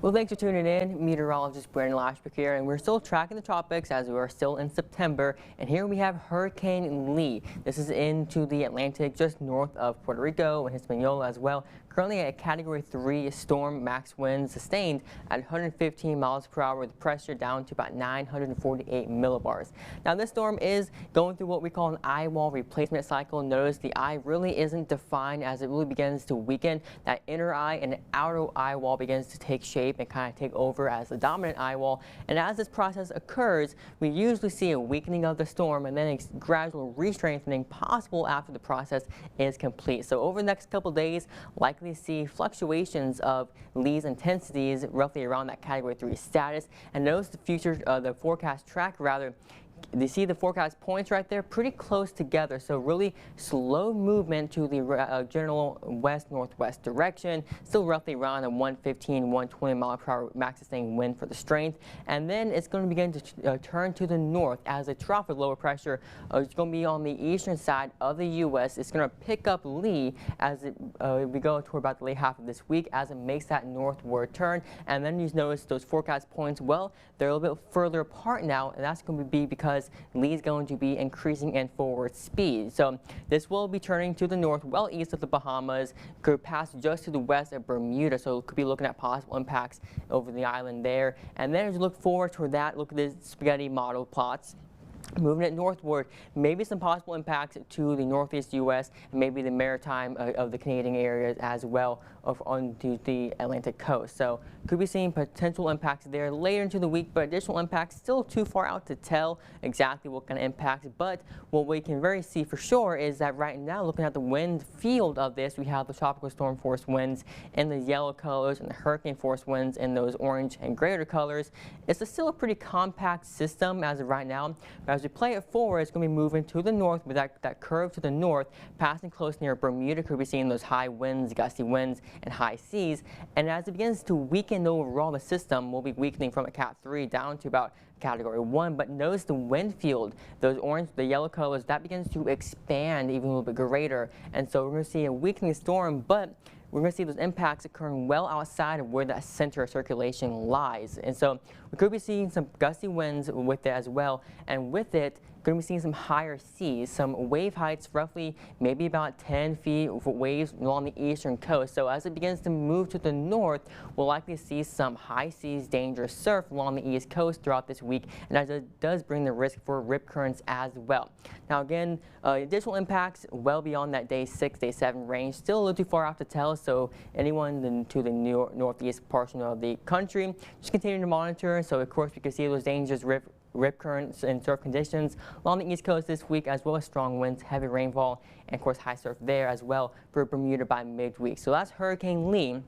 Well, thanks for tuning in. Meteorologist Brandon Lashbrook here, and we're still tracking the tropics as we are still in September. And here we have Hurricane Lee. This is into the Atlantic just north of Puerto Rico and Hispaniola as well. Currently a Category 3 storm, max winds sustained at 115 miles per hour with pressure down to about 948 millibars. Now this storm is going through what we call an eye wall replacement cycle. Notice the eye really isn't defined as it really begins to weaken. That inner eye and outer eye wall begins to take shape and kind of take over as the dominant eye wall. And as this process occurs, we usually see a weakening of the storm and then a gradual re-strengthening possible after the process is complete. So over the next couple days, likely see fluctuations of Lee's intensities roughly around that Category 3 status. And notice the forecast track rather. You see the forecast points right there pretty close together, so really slow movement to the general west-northwest direction, still roughly around a 115, 120 mile per hour max sustained wind for the strength. And then it's going to begin to turn to the north as a trough of lower pressure is going to be on the eastern side of the U.S. It's going to pick up Lee as we go toward about the late half of this week as it makes that northward turn. And then you notice those forecast points, well, they're a little bit further apart now, and that's going to be because Lee is going to be increasing in forward speed. So this will be turning to the north, well east of the Bahamas, could pass just to the west of Bermuda, so it could be looking at possible impacts over the island there. And then as you look forward to that, look at the spaghetti model plots. Moving it northward, maybe some possible impacts to the northeast U.S. and maybe the maritime of the Canadian areas as well onto the Atlantic coast. So could be seeing potential impacts there later into the week, but additional impacts still too far out to tell exactly what kind of impacts. But what we can very see for sure is that right now, looking at the wind field of this, we have the tropical storm force winds in the yellow colors and the hurricane force winds in those orange and greater colors. It's still a pretty compact system as of right now. But as we play it forward, it's going to be moving to the north with that curve to the north, passing close near Bermuda. Could be seeing those high winds, gusty winds, and high seas. And as it begins to weaken overall, the system will be weakening from a Cat 3 down to about Category 1. But notice the wind field, those orange, the yellow colors, that begins to expand even a little bit greater. And so we're going to see a weakening storm, but we're going to see those impacts occurring well outside of where that center of circulation lies. And so we could be seeing some gusty winds with it as well. And with it, going to be seeing some higher seas, some wave heights roughly maybe about 10 feet for waves along the eastern coast. So as it begins to move to the north, we'll likely see some high seas, dangerous surf along the east coast throughout this week, and as it does bring the risk for rip currents as well. Now again, additional impacts well beyond that day 6, day 7 range, still a little too far out to tell, so anyone to the northeast portion of the country, just continue to monitor. So of course we can see those dangerous rip currents and surf conditions along the east coast this week, as well as strong winds, heavy rainfall, and of course high surf there as well for Bermuda by midweek. So that's Hurricane Lee.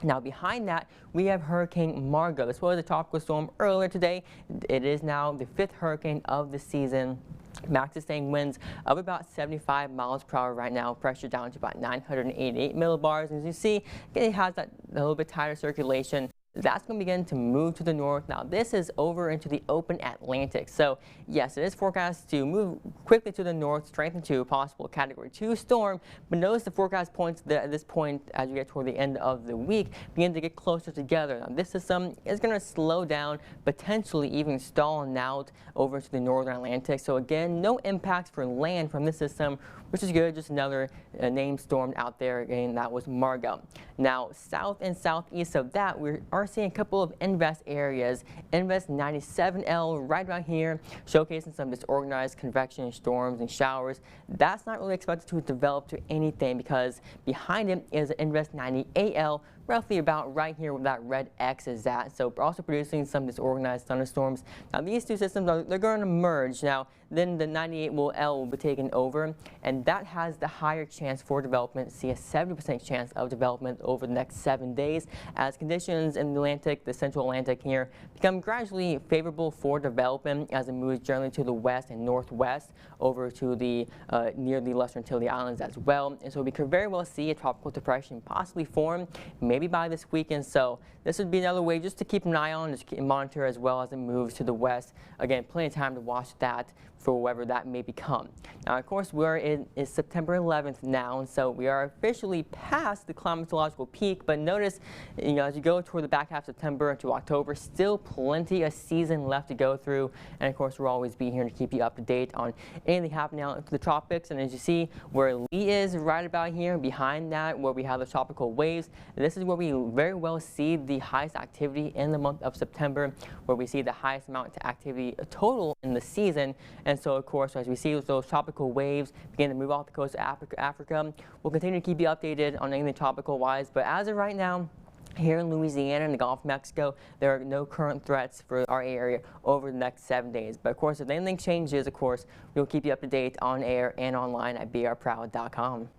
Now behind that, we have Hurricane Margot. This was a tropical storm earlier today. It is now the 5th hurricane of the season. Max sustained winds of about 75 miles per hour right now, pressure down to about 988 millibars. And as you see, it has that a little bit tighter circulation. That's going to begin to move to the north. Now this is over into the open Atlantic. So yes, it is forecast to move quickly to the north, strengthen to a possible Category 2 storm. But notice the forecast points at this point as we get toward the end of the week begin to get closer together. Now this system is going to slow down, potentially even stalling out over to the northern Atlantic. So again, no impacts for land from this system, which is good. Just another named storm out there. Again, that was Margot. Now south and southeast of that, we are seeing a couple of Invest areas. Invest 97L right around here, showcasing some disorganized convection storms and showers. That's not really expected to develop to anything because behind it is Invest 98L, roughly about right here where that red X is at. So we're also producing some disorganized thunderstorms. Now these two systems, they're going to merge. Now then the 98L will be taken over, and that has the higher chance for development. See a 70% chance of development over the next 7 days as conditions in the Atlantic, the central Atlantic here, become gradually favorable for development as it moves generally to the west and northwest over to the near the Lesser Antilles Islands as well. And so we could very well see a tropical depression possibly form, maybe maybe by this weekend. So this would be another way just to keep an eye on, just monitor as well as it moves to the west. Again, plenty of time to watch that for wherever that may become. Now, of course, it's September 11th now, and so we are officially past the climatological peak. But notice, as you go toward the back half of September into October, still plenty of season left to go through. And of course, we'll always be here to keep you up to date on anything happening out into the tropics. And as you see, where Lee is right about here, behind that, where we have the tropical waves, this is where we very well see the highest activity in the month of September, where we see the highest amount of activity total in the season. And so, of course, as we see those tropical waves begin to move off the coast of Africa, we'll continue to keep you updated on anything tropical-wise. But as of right now, here in Louisiana and the Gulf of Mexico, there are no current threats for our area over the next 7 days. But, of course, if anything changes, of course, we'll keep you up to date on air and online at brproud.com.